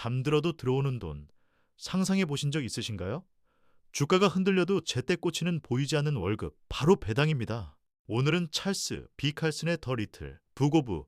잠들어도 들어오는 돈, 상상해 보신 적 있으신가요? 주가가 흔들려도 제때 꽂히는 보이지 않는 월급, 바로 배당입니다. 오늘은 찰스, 비 칼슨의 더 리틀, 북 오브,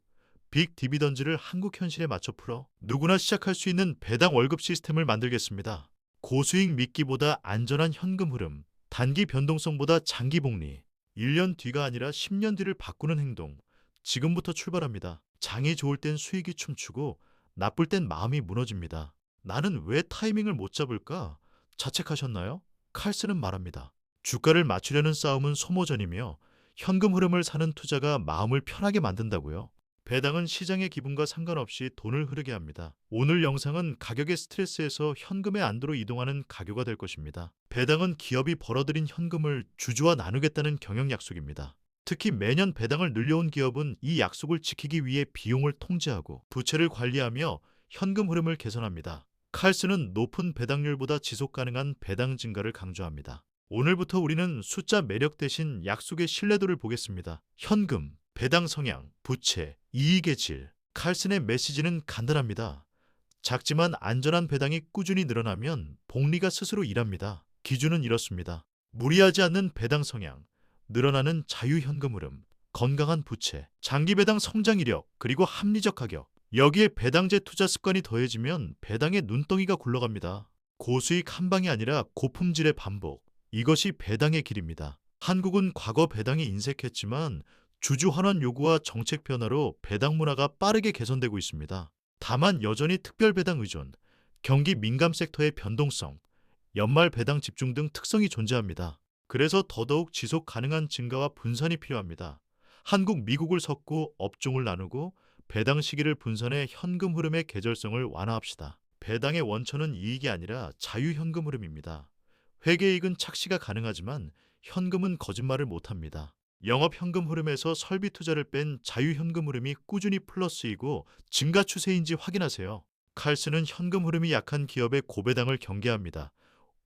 빅 디비던즈를 한국 현실에 맞춰 풀어 누구나 시작할 수 있는 배당 월급 시스템을 만들겠습니다. 고수익 믿기보다 안전한 현금 흐름, 단기 변동성보다 장기 복리, 1년 뒤가 아니라 10년 뒤를 바꾸는 행동, 지금부터 출발합니다. 장이 좋을 땐 수익이 춤추고 나쁠 땐 마음이 무너집니다. 나는 왜 타이밍을 못 잡을까? 자책하셨나요? 칼스는 말합니다. 주가를 맞추려는 싸움은 소모전이며 현금 흐름을 사는 투자가 마음을 편하게 만든다고요. 배당은 시장의 기분과 상관없이 돈을 흐르게 합니다. 오늘 영상은 가격의 스트레스에서 현금의 안도로 이동하는 가교가 될 것입니다. 배당은 기업이 벌어들인 현금을 주주와 나누겠다는 경영 약속입니다. 특히 매년 배당을 늘려온 기업은 이 약속을 지키기 위해 비용을 통제하고 부채를 관리하며 현금 흐름을 개선합니다. 칼스는 높은 배당률보다 지속 가능한 배당 증가를 강조합니다. 오늘부터 우리는 숫자 매력 대신 약속의 신뢰도를 보겠습니다. 현금, 배당 성향, 부채, 이익의 질. 칼슨의 메시지는 간단합니다. 작지만 안전한 배당이 꾸준히 늘어나면 복리가 스스로 일합니다. 기준은 이렇습니다. 무리하지 않는 배당 성향, 늘어나는 자유현금 흐름, 건강한 부채, 장기 배당 성장 이력, 그리고 합리적 가격. 여기에 배당제 투자 습관이 더해지면 배당의 눈덩이가 굴러갑니다. 고수익 한 방이 아니라 고품질의 반복. 이것이 배당의 길입니다. 한국은 과거 배당이 인색했지만 주주 환원 요구와 정책 변화로 배당 문화가 빠르게 개선되고 있습니다. 다만 여전히 특별 배당 의존, 경기 민감 섹터의 변동성, 연말 배당 집중 등 특성이 존재합니다. 그래서 더더욱 지속 가능한 증가와 분산이 필요합니다. 한국, 미국을 섞고 업종을 나누고 배당 시기를 분산해 현금 흐름의 계절성을 완화합시다. 배당의 원천은 이익이 아니라 자유현금 흐름입니다. 회계이익은 착시가 가능하지만 현금은 거짓말을 못합니다. 영업현금 흐름에서 설비 투자를 뺀 자유현금 흐름이 꾸준히 플러스이고 증가 추세인지 확인하세요. 칼스는 현금 흐름이 약한 기업의 고배당을 경계합니다.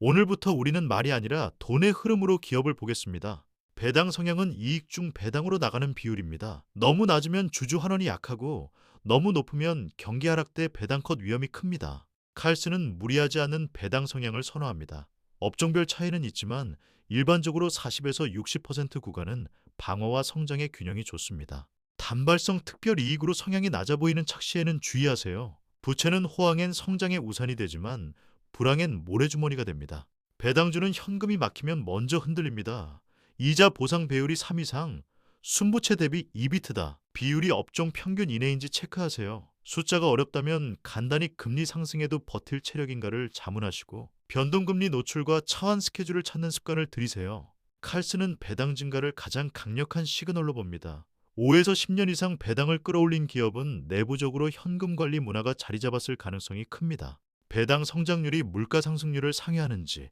오늘부터 우리는 말이 아니라 돈의 흐름으로 기업을 보겠습니다. 배당 성향은 이익 중 배당으로 나가는 비율입니다. 너무 낮으면 주주 환원이 약하고 너무 높으면 경기 하락 때 배당 컷 위험이 큽니다. 칼스는 무리하지 않은 배당 성향을 선호합니다. 업종별 차이는 있지만 일반적으로 40에서 60% 구간은 방어와 성장의 균형이 좋습니다. 단발성 특별 이익으로 성향이 낮아 보이는 착시에는 주의하세요. 부채는 호황엔 성장의 우산이 되지만 불황엔 모래주머니가 됩니다. 배당주는 현금이 막히면 먼저 흔들립니다. 이자 보상 배율이 3 이상, 순부채 대비 EBIT다. 비율이 업종 평균 이내인지 체크하세요. 숫자가 어렵다면 간단히 금리 상승에도 버틸 체력인가를 자문하시고 변동금리 노출과 차환 스케줄을 찾는 습관을 들이세요. 칼스는 배당 증가를 가장 강력한 시그널로 봅니다. 5에서 10년 이상 배당을 끌어올린 기업은 내부적으로 현금 관리 문화가 자리 잡았을 가능성이 큽니다. 배당 성장률이 물가 상승률을 상회하는지,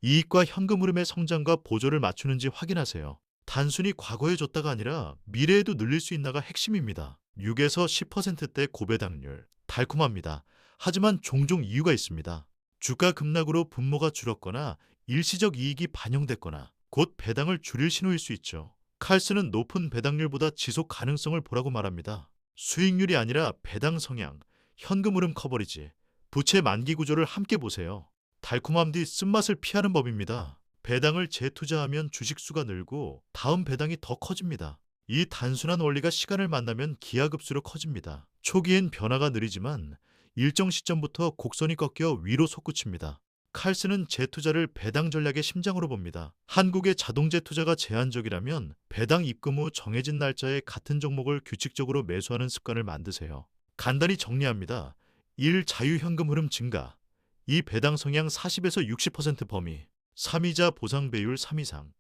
이익과 현금 흐름의 성장과 보조를 맞추는지 확인하세요. 단순히 과거에 줬다가 아니라 미래에도 늘릴 수 있나가 핵심입니다. 6에서 10%대 고배당률, 달콤합니다. 하지만 종종 이유가 있습니다. 주가 급락으로 분모가 줄었거나 일시적 이익이 반영됐거나 곧 배당을 줄일 신호일 수 있죠. 칼스는 높은 배당률보다 지속 가능성을 보라고 말합니다. 수익률이 아니라 배당 성향, 현금 흐름 커버리지, 부채 만기 구조를 함께 보세요. 달콤함 뒤 쓴맛을 피하는 법입니다. 배당을 재투자하면 주식수가 늘고 다음 배당이 더 커집니다. 이 단순한 원리가 시간을 만나면 기하급수로 커집니다. 초기엔 변화가 느리지만 일정 시점부터 곡선이 꺾여 위로 솟구칩니다. 칼스는 재투자를 배당 전략의 심장으로 봅니다. 한국의 자동재 투자가 제한적이라면 배당 입금 후 정해진 날짜에 같은 종목을 규칙적으로 매수하는 습관을 만드세요. 간단히 정리합니다. 1. 자유현금 흐름 증가, 2. 배당 성향 40에서 60% 범위, 3이자 보상 배율 3 이상,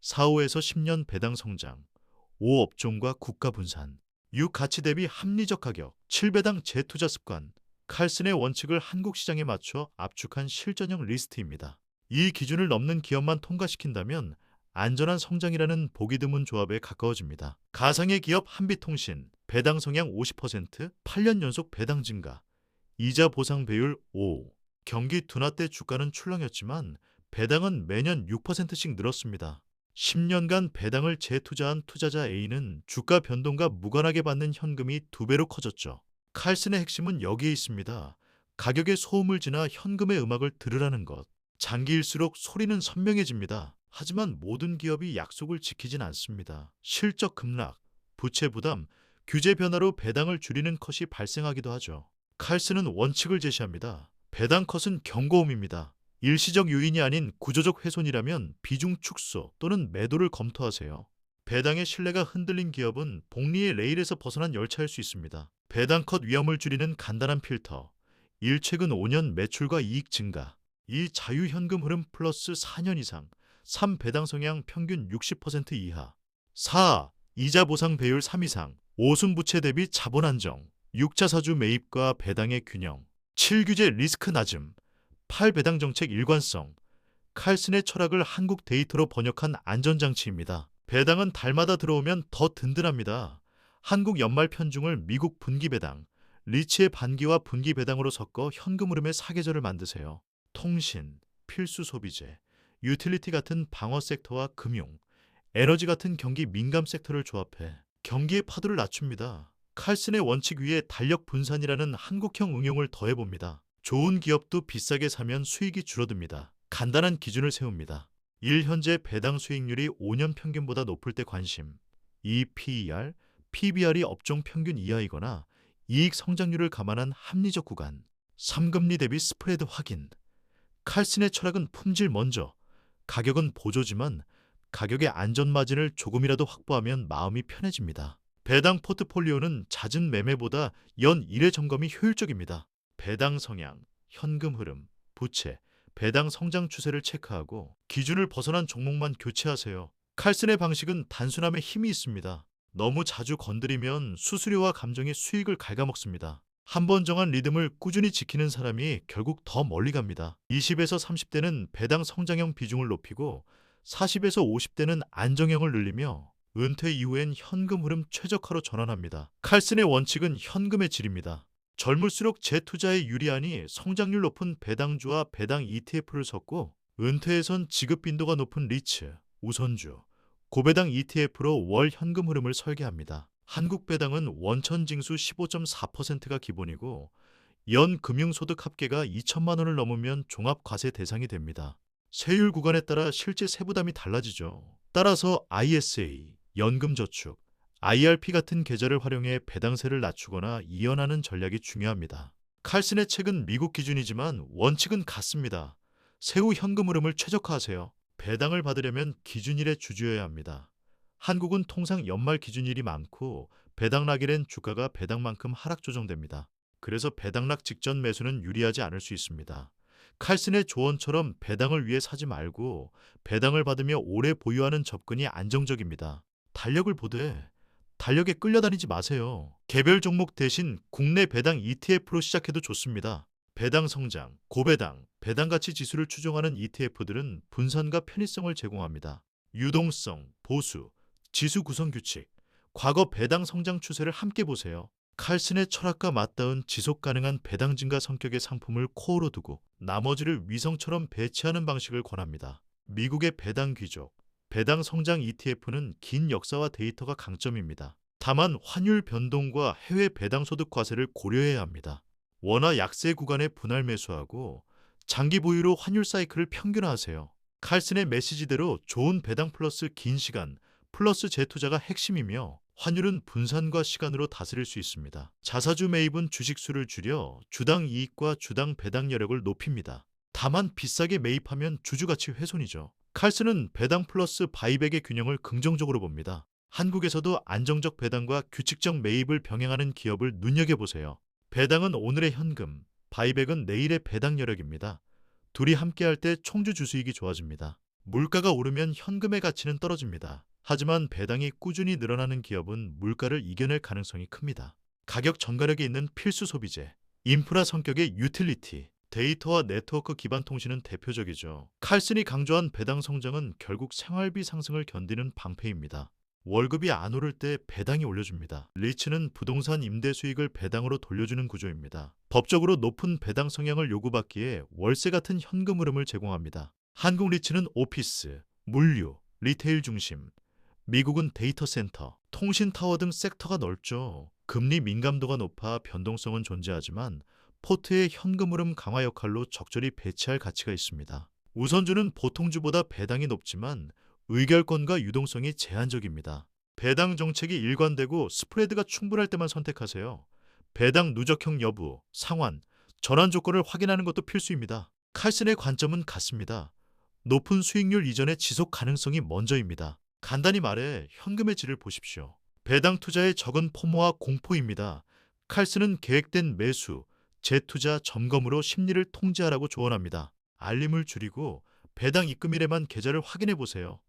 4, 5에서 10년 배당 성장, 5 업종과 국가 분산, 6 가치 대비 합리적 가격, 7 배당 재투자 습관. 칼슨의 원칙을 한국 시장에 맞춰 압축한 실전형 리스트입니다. 이 기준을 넘는 기업만 통과시킨다면 안전한 성장이라는 보기 드문 조합에 가까워집니다. 가상의 기업 한빛통신, 배당 성향 50%, 8년 연속 배당 증가, 이자 보상 배율 5. 경기 둔화 때 주가는 출렁였지만 배당은 매년 6%씩 늘었습니다. 10년간 배당을 재투자한 투자자 A는 주가 변동과 무관하게 받는 현금이 2배로 커졌죠. 칼슨의 핵심은 여기에 있습니다. 가격의 소음을 지나 현금의 음악을 들으라는 것. 장기일수록 소리는 선명해집니다. 하지만 모든 기업이 약속을 지키진 않습니다. 실적 급락, 부채 부담, 규제 변화로 배당을 줄이는 컷이 발생하기도 하죠. 칼스는 원칙을 제시합니다. 배당 컷은 경고음입니다. 일시적 요인이 아닌 구조적 훼손이라면 비중 축소 또는 매도를 검토하세요. 배당의 신뢰가 흔들린 기업은 복리의 레일에서 벗어난 열차일 수 있습니다. 배당 컷 위험을 줄이는 간단한 필터. 최근 5년 매출과 이익 증가. 자유현금 흐름 플러스 4년 이상. 배당 성향 평균 60% 이하. 이자 보상 배율 3 이상. 오순부채 대비 자본 안정. 6자사주 매입과 배당의 균형. 규제 리스크 낮음. 배당 정책 일관성. 칼슨의 철학을 한국 데이터로 번역한 안전장치입니다. 배당은 달마다 들어오면 더 든든합니다. 한국 연말 편중을 미국 분기 배당, 리츠의 반기와 분기 배당으로 섞어 현금 흐름의 사계절을 만드세요. 통신, 필수 소비재, 유틸리티 같은 방어 섹터와 금융, 에너지 같은 경기 민감 섹터를 조합해 경기의 파도를 낮춥니다. 칼슨의 원칙 위에 달력 분산이라는 한국형 응용을 더해봅니다. 좋은 기업도 비싸게 사면 수익이 줄어듭니다. 간단한 기준을 세웁니다. 현재 배당 수익률이 5년 평균보다 높을 때 관심. PER, PBR이 업종 평균 이하이거나 이익 성장률을 감안한 합리적 구간. 3금리 대비 스프레드 확인. 칼슨의 철학은 품질 먼저. 가격은 보조지만 가격의 안전 마진을 조금이라도 확보하면 마음이 편해집니다. 배당 포트폴리오는 잦은 매매보다 연 1회 점검이 효율적입니다. 배당 성향, 현금 흐름, 부채, 배당 성장 추세를 체크하고 기준을 벗어난 종목만 교체하세요. 칼슨의 방식은 단순함에 힘이 있습니다. 너무 자주 건드리면 수수료와 감정이 수익을 갉아먹습니다. 한 번 정한 리듬을 꾸준히 지키는 사람이 결국 더 멀리 갑니다. 20에서 30대는 배당 성장형 비중을 높이고 40에서 50대는 안정형을 늘리며 은퇴 이후엔 현금 흐름 최적화로 전환합니다. 칼슨의 원칙은 현금의 질입니다. 젊을수록 재투자에 유리하니 성장률 높은 배당주와 배당 ETF를 섞고 은퇴에선 지급 빈도가 높은 리츠, 우선주, 고배당 ETF로 월 현금 흐름을 설계합니다. 한국 배당은 원천징수 15.4%가 기본이고 연 금융소득 합계가 2천만 원을 넘으면 종합과세 대상이 됩니다. 세율 구간에 따라 실제 세부담이 달라지죠. 따라서 ISA, 연금저축, IRP 같은 계좌를 활용해 배당세를 낮추거나 이연하는 전략이 중요합니다. 칼슨의 책은 미국 기준이지만 원칙은 같습니다. 세후 현금 흐름을 최적화하세요. 배당을 받으려면 기준일에 주주여야 합니다. 한국은 통상 연말 기준일이 많고 배당락일엔 주가가 배당만큼 하락 조정됩니다. 그래서 배당락 직전 매수는 유리하지 않을 수 있습니다. 칼슨의 조언처럼 배당을 위해 사지 말고 배당을 받으며 오래 보유하는 접근이 안정적입니다. 달력을 보되 달력에 끌려다니지 마세요. 개별 종목 대신 국내 배당 ETF로 시작해도 좋습니다. 배당 성장, 고배당, 배당 가치 지수를 추종하는 ETF들은 분산과 편의성을 제공합니다. 유동성, 보수, 지수 구성 규칙, 과거 배당 성장 추세를 함께 보세요. 칼슨의 철학과 맞닿은 지속 가능한 배당 증가 성격의 상품을 코어로 두고 나머지를 위성처럼 배치하는 방식을 권합니다. 미국의 배당 귀족, 배당 성장 ETF는 긴 역사와 데이터가 강점입니다. 다만 환율 변동과 해외 배당 소득 과세를 고려해야 합니다. 원화 약세 구간에 분할 매수하고 장기 보유로 환율 사이클을 평균화하세요. 칼슨의 메시지대로 좋은 배당 플러스 긴 시간 플러스 재투자가 핵심이며 환율은 분산과 시간으로 다스릴 수 있습니다. 자사주 매입은 주식수를 줄여 주당 이익과 주당 배당 여력을 높입니다. 다만 비싸게 매입하면 주주가치 훼손이죠. 칼슨은 배당 플러스 바이백의 균형을 긍정적으로 봅니다. 한국에서도 안정적 배당과 규칙적 매입을 병행하는 기업을 눈여겨보세요. 배당은 오늘의 현금, 바이백은 내일의 배당 여력입니다. 둘이 함께할 때 총주 주수익이 좋아집니다. 물가가 오르면 현금의 가치는 떨어집니다. 하지만 배당이 꾸준히 늘어나는 기업은 물가를 이겨낼 가능성이 큽니다. 가격 전가력이 있는 필수 소비재, 인프라 성격의 유틸리티, 데이터와 네트워크 기반 통신은 대표적이죠. 칼슨이 강조한 배당 성장은 결국 생활비 상승을 견디는 방패입니다. 월급이 안 오를 때 배당이 올려줍니다. 리츠는 부동산 임대 수익을 배당으로 돌려주는 구조입니다. 법적으로 높은 배당 성향을 요구받기에 월세 같은 현금 흐름을 제공합니다. 한국 리츠는 오피스, 물류, 리테일 중심, 미국은 데이터 센터, 통신 타워 등 섹터가 넓죠. 금리 민감도가 높아 변동성은 존재하지만 포트의 현금 흐름 강화 역할로 적절히 배치할 가치가 있습니다. 우선주는 보통주보다 배당이 높지만 의결권과 유동성이 제한적입니다. 배당 정책이 일관되고 스프레드가 충분할 때만 선택하세요. 배당 누적형 여부, 상환, 전환 조건을 확인하는 것도 필수입니다. 칼슨의 관점은 같습니다. 높은 수익률 이전의 지속 가능성이 먼저입니다. 간단히 말해 현금의 질을 보십시오. 배당 투자의 적은 포모와 공포입니다. 칼슨은 계획된 매수, 재투자, 점검으로 심리를 통제하라고 조언합니다. 알림을 줄이고 배당 입금일에만 계좌를 확인해 보세요.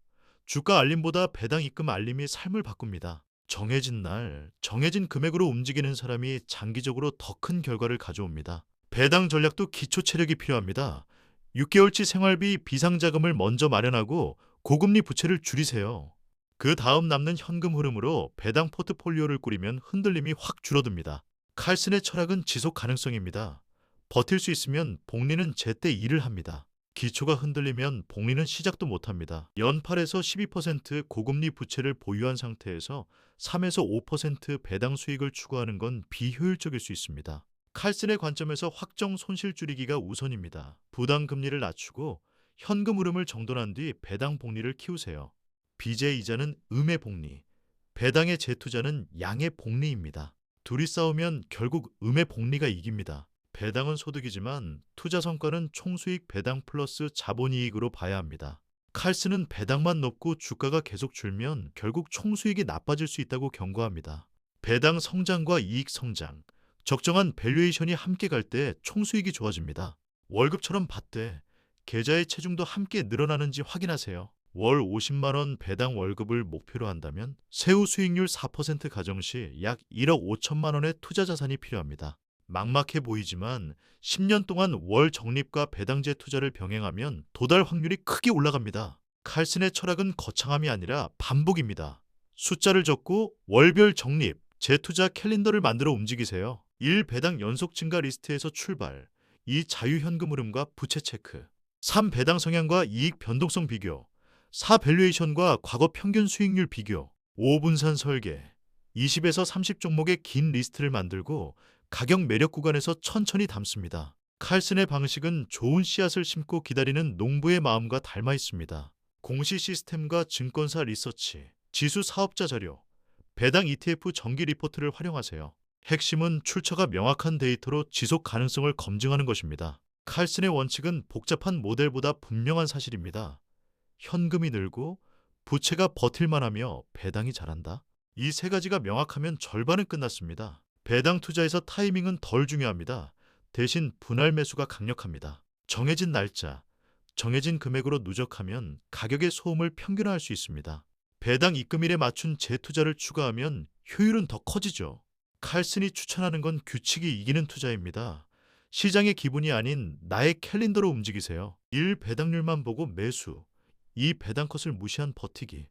주가 알림보다 배당 입금 알림이 삶을 바꿉니다. 정해진 날, 정해진 금액으로 움직이는 사람이 장기적으로 더 큰 결과를 가져옵니다. 배당 전략도 기초 체력이 필요합니다. 6개월치 생활비 비상자금을 먼저 마련하고 고금리 부채를 줄이세요. 그 다음 남는 현금 흐름으로 배당 포트폴리오를 꾸리면 흔들림이 확 줄어듭니다. 칼슨의 철학은 지속 가능성입니다. 버틸 수 있으면 복리는 제때 일을 합니다. 기초가 흔들리면 복리는 시작도 못합니다. 연팔에서 12% 고금리 부채를 보유한 상태에서 3에서 5% 배당 수익을 추구하는 건 비효율적일 수 있습니다. 칼슨의 관점에서 확정 손실 줄이기가 우선입니다. 부담 금리를 낮추고 현금 흐름을 정돈한 뒤 배당 복리를 키우세요. 빚의 이자는 음의 복리, 배당의 재투자는 양의 복리입니다. 둘이 싸우면 결국 음의 복리가 이깁니다. 배당은 소득이지만 투자 성과는 총수익 배당 플러스 자본이익으로 봐야 합니다. 칼슨은 배당만 높고 주가가 계속 줄면 결국 총수익이 나빠질 수 있다고 경고합니다. 배당 성장과 이익 성장, 적정한 밸류에이션이 함께 갈 때 총수익이 좋아집니다. 월급처럼 받되 계좌의 체중도 함께 늘어나는지 확인하세요. 월 50만 원 배당 월급을 목표로 한다면 세후 수익률 4% 가정 시 약 1억 5천만 원의 투자 자산이 필요합니다. 막막해 보이지만 10년 동안 월 적립과 배당제 투자를 병행하면 도달 확률이 크게 올라갑니다. 칼슨의 철학은 거창함이 아니라 반복입니다. 숫자를 적고 월별 적립, 재투자 캘린더를 만들어 움직이세요. 1. 배당 연속 증가 리스트에서 출발. 2. 자유현금 흐름과 부채 체크. 3. 배당 성향과 이익 변동성 비교. 4. 밸류에이션과 과거 평균 수익률 비교. 5. 분산 설계. 20에서 30 종목의 긴 리스트를 만들고 가격 매력 구간에서 천천히 담습니다. 칼슨의 방식은 좋은 씨앗을 심고 기다리는 농부의 마음과 닮아 있습니다. 공시 시스템과 증권사 리서치, 지수 사업자 자료, 배당 ETF 정기 리포트를 활용하세요. 핵심은 출처가 명확한 데이터로 지속 가능성을 검증하는 것입니다. 칼슨의 원칙은 복잡한 모델보다 분명한 사실입니다. 현금이 늘고 부채가 버틸만하며 배당이 잘한다. 이 세 가지가 명확하면 절반은 끝났습니다. 배당 투자에서 타이밍은 덜 중요합니다. 대신 분할 매수가 강력합니다. 정해진 날짜, 정해진 금액으로 누적하면 가격의 소음을 평균화할 수 있습니다. 배당 입금일에 맞춘 재투자를 추가하면 효율은 더 커지죠. 칼슨이 추천하는 건 규칙이 이기는 투자입니다. 시장의 기분이 아닌 나의 캘린더로 움직이세요. 1. 배당률만 보고 매수. 2. 배당 컷을 무시한 버티기.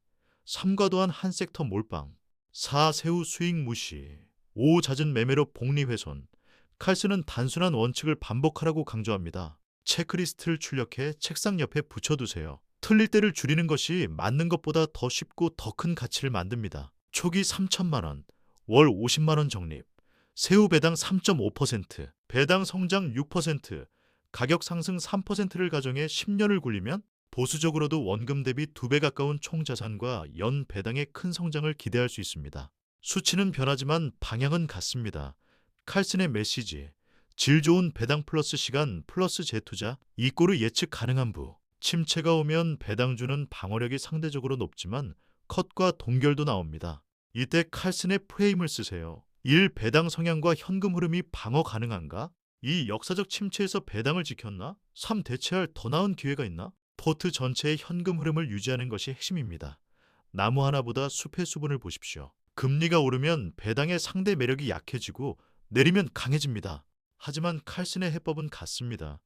3. 과도한 한 섹터 몰빵. 4. 세후 수익 무시. 5. 잦은 매매로 복리 훼손. 칼슨은 단순한 원칙을 반복하라고 강조합니다. 체크리스트를 출력해 책상 옆에 붙여두세요. 틀릴 때를 줄이는 것이 맞는 것보다 더 쉽고 더 큰 가치를 만듭니다. 초기 3천만 원, 월 50만 원 적립, 세후 배당 3.5%, 배당 성장 6%, 가격 상승 3%를 가정해 10년을 굴리면 보수적으로도 원금 대비 2배 가까운 총자산과 연 배당의 큰 성장을 기대할 수 있습니다. 수치는 변하지만 방향은 같습니다. 칼슨의 메시지, 질 좋은 배당 플러스 시간 플러스 재투자 이꼬르 예측 가능한 부. 침체가 오면 배당주는 방어력이 상대적으로 높지만 컷과 동결도 나옵니다. 이때 칼슨의 프레임을 쓰세요. 1. 배당 성향과 현금 흐름이 방어 가능한가? 2. 역사적 침체에서 배당을 지켰나? 3. 대체할 더 나은 기회가 있나? 포트 전체의 현금 흐름을 유지하는 것이 핵심입니다. 나무 하나보다 숲의 수분을 보십시오. 금리가 오르면 배당의 상대 매력이 약해지고 내리면 강해집니다. 하지만 칼슨의 해법은 같습니다.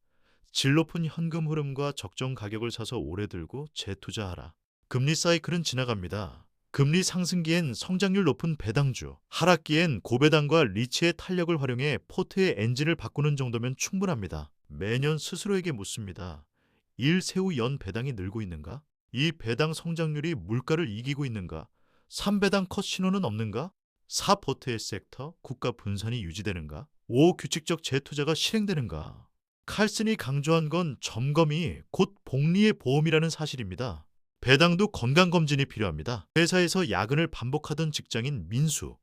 질 높은 현금 흐름과 적정 가격을 사서 오래 들고 재투자하라. 금리 사이클은 지나갑니다. 금리 상승기엔 성장률 높은 배당주, 하락기엔 고배당과 리치의 탄력을 활용해 포트의 엔진을 바꾸는 정도면 충분합니다. 매년 스스로에게 묻습니다. 1. 세후 연 배당이 늘고 있는가? 2. 배당 성장률이 물가를 이기고 있는가? 3. 배당 컷 신호는 없는가? 4. 포트의 섹터, 국가 분산이 유지되는가? 규칙적 재투자가 실행되는가? 칼슨이 강조한 건 점검이 곧 복리의 보험이라는 사실입니다. 배당도 건강검진이 필요합니다. 회사에서 야근을 반복하던 직장인 민수.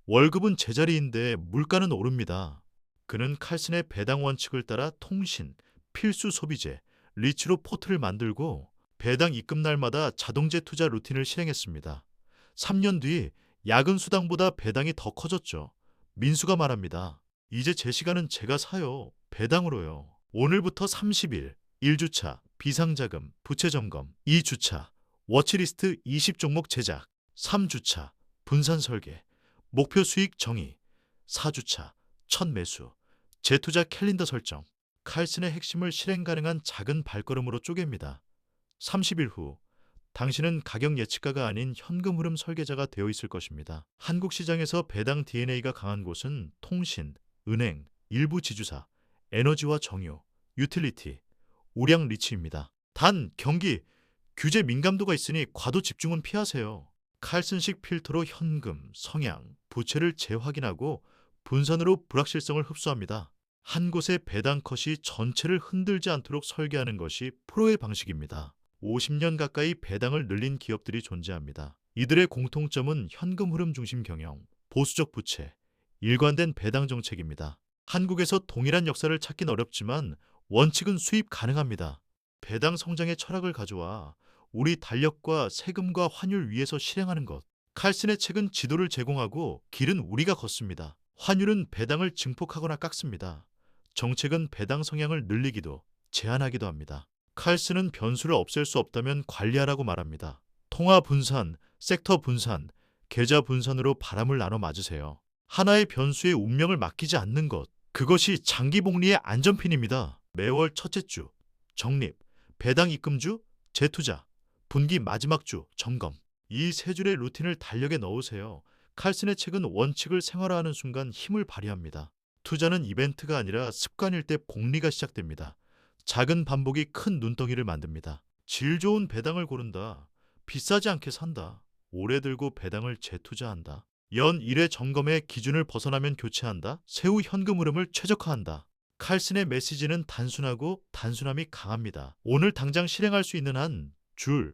월급은 제자리인데 물가는 오릅니다. 그는 칼슨의 배당 원칙을 따라 통신, 필수 소비재, 리츠로 포트를 만들고 배당 입금 날마다 자동재 투자 루틴을 실행했습니다. 3년 뒤 야근 수당보다 배당이 더 커졌죠. 민수가 말합니다. 이제 제 시간은 제가 사요. 배당으로요. 오늘부터 30일, 1주차, 비상자금, 부채 점검, 2주차, 워치리스트 20종목 제작, 3주차, 분산 설계, 목표 수익 정의, 4주차, 첫 매수, 재투자 캘린더 설정. 칼슨의 핵심을 실행 가능한 작은 발걸음으로 쪼갭니다. 30일 후, 당신은 가격 예측가가 아닌 현금 흐름 설계자가 되어 있을 것입니다. 한국 시장에서 배당 DNA가 강한 곳은 통신, 은행, 일부 지주사, 에너지와 정유, 유틸리티, 우량 리츠입니다. 단, 경기, 규제 민감도가 있으니 과도 집중은 피하세요. 칼슨식 필터로 현금, 성향, 부채를 재확인하고 분산으로 불확실성을 흡수합니다. 한 곳의 배당 컷이 전체를 흔들지 않도록 설계하는 것이 프로의 방식입니다. 50년 가까이 배당을 늘린 기업들이 존재합니다. 이들의 공통점은 현금 흐름 중심 경영, 보수적 부채, 일관된 배당 정책입니다. 한국에서 동일한 역사를 찾긴 어렵지만 원칙은 수입 가능합니다. 배당 성장의 철학을 가져와 우리 달력과 세금과 환율 위에서 실행하는 것. 칼슨의 책은 지도를 제공하고 길은 우리가 걷습니다. 환율은 배당을 증폭하거나 깎습니다. 정책은 배당 성향을 늘리기도 제한하기도 합니다. 칼슨은 변수를 없앨 수 없다면 관리하라고 말합니다. 통화 분산, 섹터 분산, 계좌 분산으로 바람을 나눠 맞으세요. 하나의 변수에 운명을 맡기지 않는 것. 그것이 장기 복리의 안전핀입니다. 매월 첫째 주, 적립, 배당 입금주, 재투자, 분기 마지막 주, 점검. 이 세 줄의 루틴을 달력에 넣으세요. 칼슨의 책은 원칙을 생활화하는 순간 힘을 발휘합니다. 투자는 이벤트가 아니라 습관일 때 복리가 시작됩니다. 작은 반복이 큰 눈덩이를 만듭니다. 질 좋은 배당을 고른다. 비싸지 않게 산다. 오래 들고 배당을 재투자한다. 연 1회 점검의 기준을 벗어나면 교체한다. 세후 현금 흐름을 최적화한다. 칼슨의 메시지는 단순하고 단순함이 강합니다. 오늘 당장 실행할 수 있는 한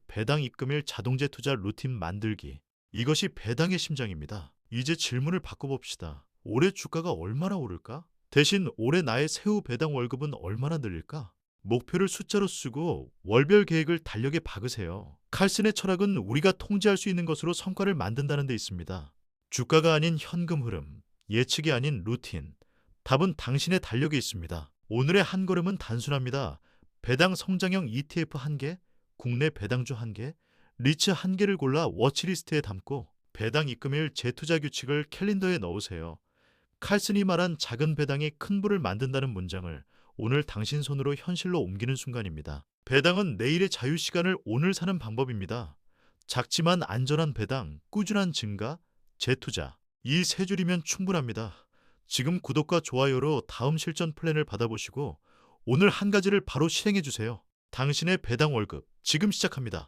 배당 입금일 자동재 투자 루틴 만들기. 이것이 배당의 심장입니다. 이제 질문을 바꿔봅시다. 올해 주가가 얼마나 오를까? 대신 올해 나의 세후 배당 월급은 얼마나 늘릴까? 목표를 숫자로 쓰고 월별 계획을 달력에 박으세요. 칼슨의 철학은 우리가 통제할 수 있는 것으로 성과를 만든다는 데 있습니다. 주가가 아닌 현금 흐름, 예측이 아닌 루틴. 답은 당신의 달력에 있습니다. 오늘의 한 걸음은 단순합니다. 배당 성장형 ETF 1개, 국내 배당주 1개, 리츠 1개를 골라 워치리스트에 담고 배당 입금일 재투자 규칙을 캘린더에 넣으세요. 칼슨이 말한 작은 배당이 큰 부를 만든다는 문장을 오늘 당신 손으로 현실로 옮기는 순간입니다. 배당은 내일의 자유시간을 오늘 사는 방법입니다. 작지만 안전한 배당, 꾸준한 증가, 재투자. 이 세 줄이면 충분합니다. 지금 구독과 좋아요로 다음 실전 플랜을 받아보시고 오늘 한 가지를 바로 실행해 주세요. 당신의 배당 월급 지금 시작합니다.